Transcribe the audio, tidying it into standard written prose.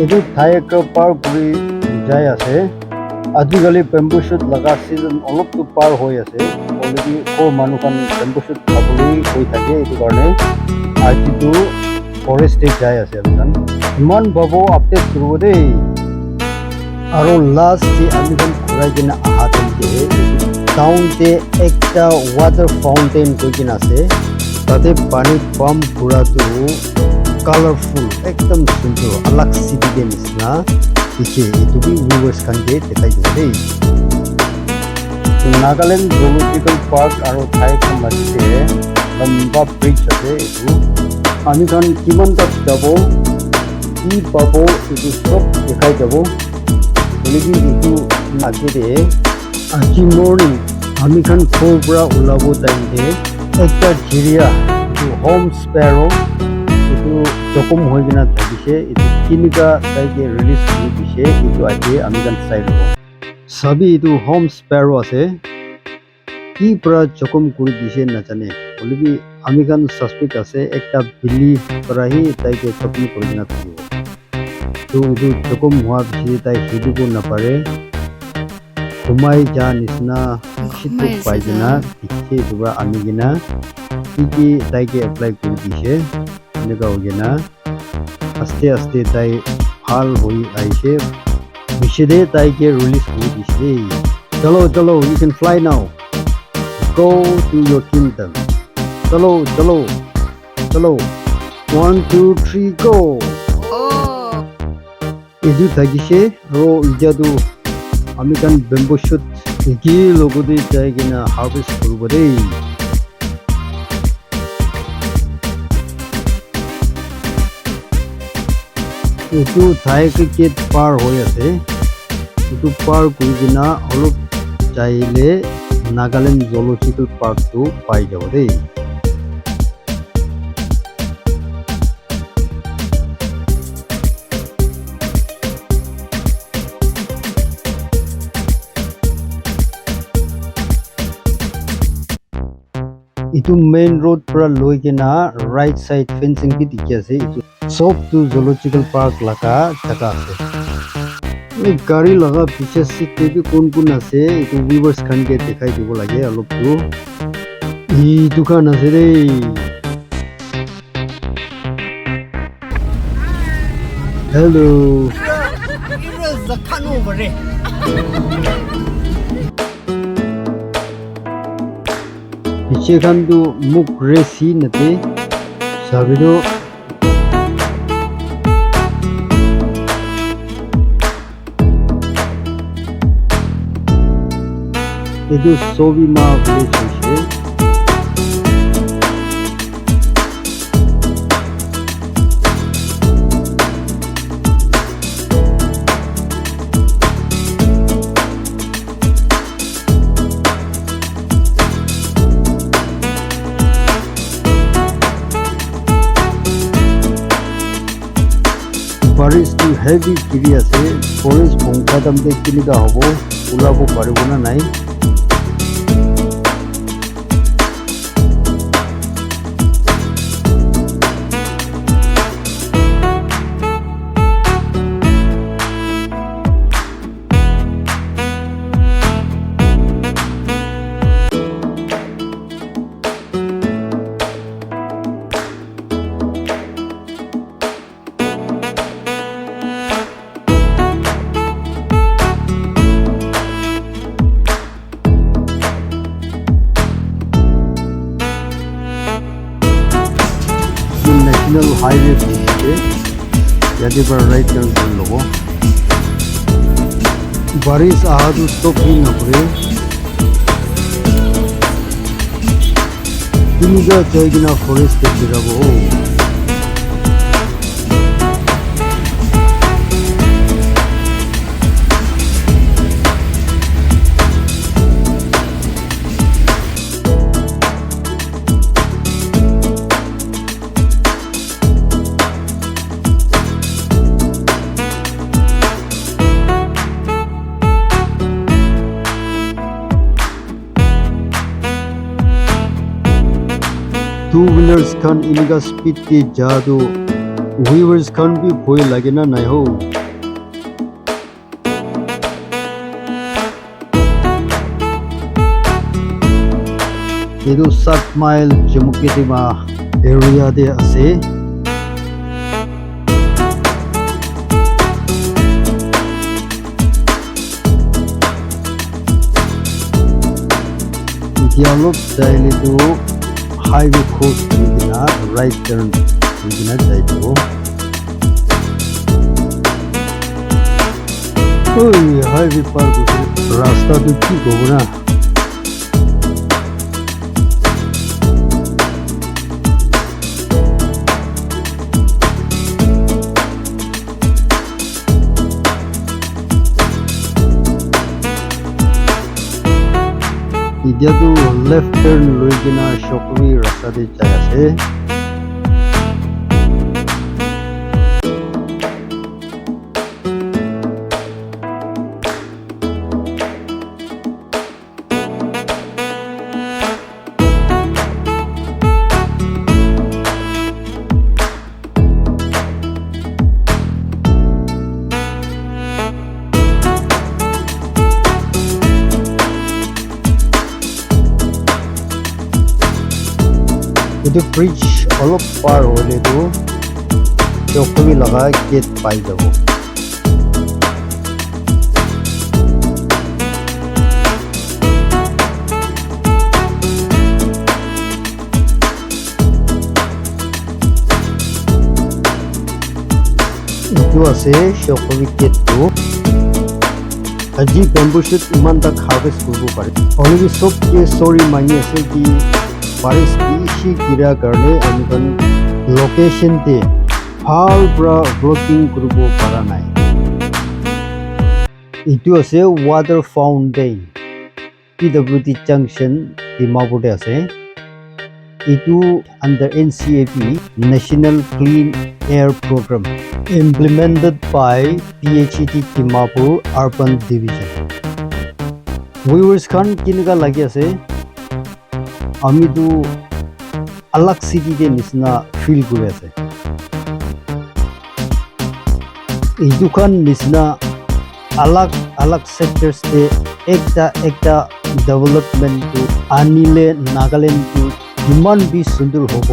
এইটো ঠাই একটা পাৰ কৰি যাই আছে আজিকালি বেম্বু শ্বুট লগা চিজন অলপতো পাৰ হৈ আছে অলৰেডি মানুহখন বেম্বু শ্বুট খাবলৈ গৈ থাকে এইটো কাৰণে আজিতো ফৰেষ্টে যাই আছে আমি ইমান পাব আপডেট কৰিব দেই আৰু লাষ্ট আমি ঘূৰাই কিনে অহা তেন্তে টাউনতে একটা ৱাটাৰ ফাউণ্টেন গৈ কিনে আছে তাতে পানীত পাম্প ঘূৰাটো কালারফুল একদম সুন্দর अलग सिटी के निसना पीछे itu भी viewers kan के देखाई दे नागालैंड जूलॉजिकल पार्क আৰু ঠাইখন মাজতে লম্বা ব্ৰিজ আছে এইটো আমি খান কিমান তাক যাব কি পাব এইটো সব দেখাই যাব বলিবি এইটো আগেৰে আজি মৰ্নিং আমি খান খোৰ পৰা ওলাব টাইমতে একটা ঝিৰিয়া এইটো হোম স্পেৰো জখম হৈ কিনা থাকিছে এইটো কেনেকা তাইকে ৰিলিজ কৰি দিছে এইটো আজি আমি গান চাই ল'ব চাবি এইটো হোম স্পেৰো আছে কি পৰা জখম কৰি দিছে নাজানে অলৰেডি আমি গান সাসপেক্ট আছে একটা বিলি পৰাহি তাইকে জখম কৰি কিনা থাকিব তো এইটো জখম হোৱা পিছত তাই হিদিব নাপাৰে ঘুমাই যা নিচিনা শীত পাই কিনা দিছে এইটো পৰা আমি কিনা কি তাইকে এপ্লাই কৰি দিছে এনেকা হৈ না আস্তে আস্তে তাই ভাল হৈ আহিছে পিছতে তাইকে ৰিলিজ কৰি দিছে চলো চলো you can fly now go to your kingdom চলো চলো চলো 1 2 3 গো এইটো থাকিছে আৰু এতিয়াতো আমি কান বেম্বু শ্বুট কি লগতে যাই কিনা হাৰ্ভেষ্ট কৰিব দেই এইটো ঠাইকে কেট পাৰ হৈ আছে এইটো পাৰ কৰি কিনা অলপ যাইলে নাগালেণ্ড জুলজিকেল পাৰ্কটো পাই যাব দেই এইটো মেইন ৰোড পৰা লৈ কিনা ৰাইট সাইড ফেন্সিং কি দেখি আছে এইটো সব তো জুলজিকেল পার্ক লাগা জায়গা আছে এই গাড়ি লাগা পিছে সিটে भी কোন আছে এইটো ভিউয়ার্স খানকে দেখাই দিব লাগে অলপ তো এই দোকান আছে রে hello Here's the can over there. পিছে খান তো মুখ রেসি নতে সাবিরো itu Sovima village হৈছে বাৰিছটো হেভি গিৰি আছে ফৰেষ্ট ভংকাদামতে কেনেকা হ'ব ওলাব পাৰিব না নাই नेशनल हाईवे पे यदि पर राइट टर्न कर लो बारिश आ तो स्टॉप ही न करे तुमगा चाहिए ना फॉरेस्ट के जगह वो टू व्हीलर्स खान इनका स्पीड के जादू viewers khan bhi bhoi lage na nai ho. Edu 7 mile Jamukidima area de ase. Dialog daily to highway coast na right turn na jaito. Oi highway par ko rasta to ki gobna. Idia tu left turn loigina Shokwi rasta de jai ase. Itu bridge olop par hole tu Shokwi laga gate pai jabo. Itu ase Shokwi gate tu. Aji bamboo shoot iman tak harvest kurbo pare. Already sob ke sorry mani ase ki baris bishi gira karne amikan location te hal bra vlogging kurbo para nai. Itu ase water fountain PWD junction Dimapur te ase. Itu under NCAP National Clean Air Program implemented by PHET Dimapur Urban Division. Viewers khan kinga lagi ase আমি তো আলাগ সিটিতে নিচিনা feel কৰি আছে এই দুখন নিচিনা আলাগ আলাগ সেক্টৰসে একটা ডেভেলপমেন্ট আনিলে নাগালেণ্ড কিমান বি সুন্দৰ হ'ব